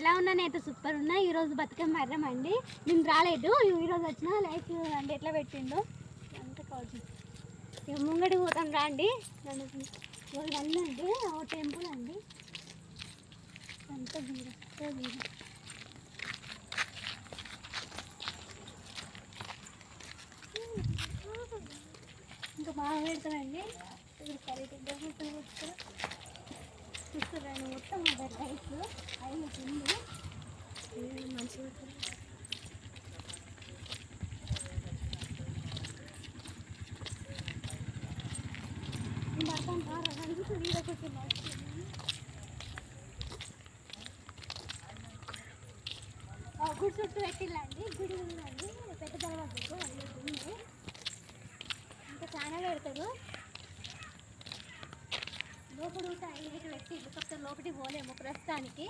ఎలా ఉన్నా అయితే సూపర్ ఉన్నా. ఈరోజు బతుకమ్మ మర్రమండి, నేను రాలేదు. ఈరోజు వచ్చిన లైక్ అంటే ఎట్లా పెట్టిండో అంత కావచ్చు. ఇక ముంగడి పోతాం రండి. అండి ఓ టెంపుల్ అండి, అంత ఇంకా బాగా పెడతామండి. చూస్తారండి మొత్తం రైస్ అవి తిండి మంచిగా గుడి చుట్టూ పెట్టిల్లండి. గుడి ఉందండి, పెద్ద దర్వాజకు అది ఉంది. ఇంకా చాలా పెడతాడు. లోపల ఐదు పెట్టి కాకపోతే లోపలికి పోలేము ప్రస్తుతానికి.